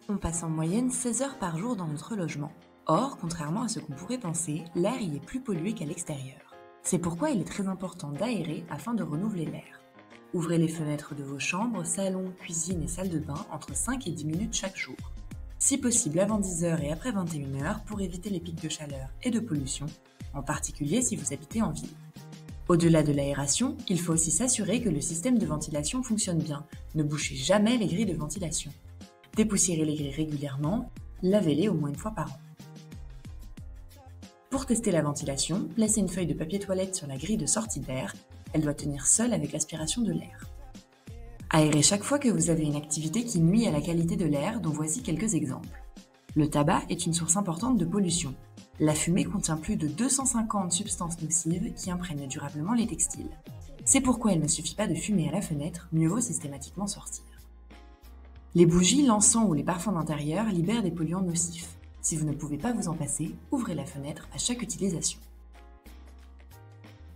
On passe en moyenne 16 heures par jour dans notre logement. Or, contrairement à ce qu'on pourrait penser, l'air y est plus pollué qu'à l'extérieur. C'est pourquoi il est très important d'aérer afin de renouveler l'air. Ouvrez les fenêtres de vos chambres, salons, cuisine et salle de bain entre 5 et 10 minutes chaque jour. Si possible avant 10 heures et après 21 heures pour éviter les pics de chaleur et de pollution, en particulier si vous habitez en ville. Au-delà de l'aération, il faut aussi s'assurer que le système de ventilation fonctionne bien. Ne bouchez jamais les grilles de ventilation. Dépoussiérez les grilles régulièrement, lavez-les au moins une fois par an. Pour tester la ventilation, placez une feuille de papier toilette sur la grille de sortie d'air. Elle doit tenir seule avec l'aspiration de l'air. Aérez chaque fois que vous avez une activité qui nuit à la qualité de l'air, dont voici quelques exemples. Le tabac est une source importante de pollution. La fumée contient plus de 250 substances nocives qui imprègnent durablement les textiles. C'est pourquoi il ne suffit pas de fumer à la fenêtre, mieux vaut systématiquement sortir. Les bougies, l'encens ou les parfums d'intérieur libèrent des polluants nocifs. Si vous ne pouvez pas vous en passer, ouvrez la fenêtre à chaque utilisation.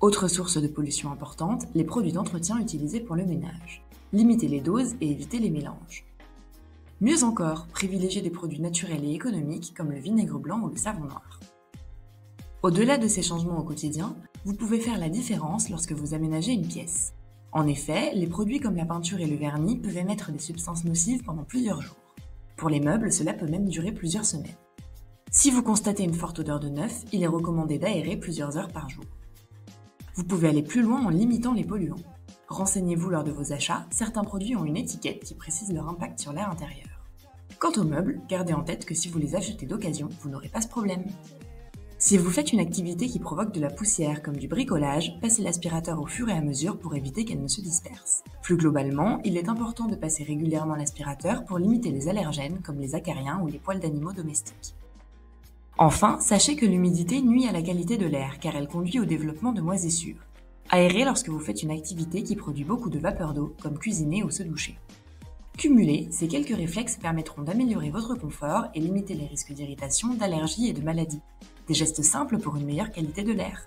Autre source de pollution importante, les produits d'entretien utilisés pour le ménage. Limitez les doses et évitez les mélanges. Mieux encore, privilégiez des produits naturels et économiques comme le vinaigre blanc ou le savon noir. Au-delà de ces changements au quotidien, vous pouvez faire la différence lorsque vous aménagez une pièce. En effet, les produits comme la peinture et le vernis peuvent émettre des substances nocives pendant plusieurs jours. Pour les meubles, cela peut même durer plusieurs semaines. Si vous constatez une forte odeur de neuf, il est recommandé d'aérer plusieurs heures par jour. Vous pouvez aller plus loin en limitant les polluants. Renseignez-vous lors de vos achats, certains produits ont une étiquette qui précise leur impact sur l'air intérieur. Quant aux meubles, gardez en tête que si vous les achetez d'occasion, vous n'aurez pas ce problème. Si vous faites une activité qui provoque de la poussière comme du bricolage, passez l'aspirateur au fur et à mesure pour éviter qu'elle ne se disperse. Plus globalement, il est important de passer régulièrement l'aspirateur pour limiter les allergènes comme les acariens ou les poils d'animaux domestiques. Enfin, sachez que l'humidité nuit à la qualité de l'air car elle conduit au développement de moisissures. Aérez lorsque vous faites une activité qui produit beaucoup de vapeur d'eau, comme cuisiner ou se doucher. Cumulés, ces quelques réflexes permettront d'améliorer votre confort et limiter les risques d'irritation, d'allergie et de maladies. Des gestes simples pour une meilleure qualité de l'air.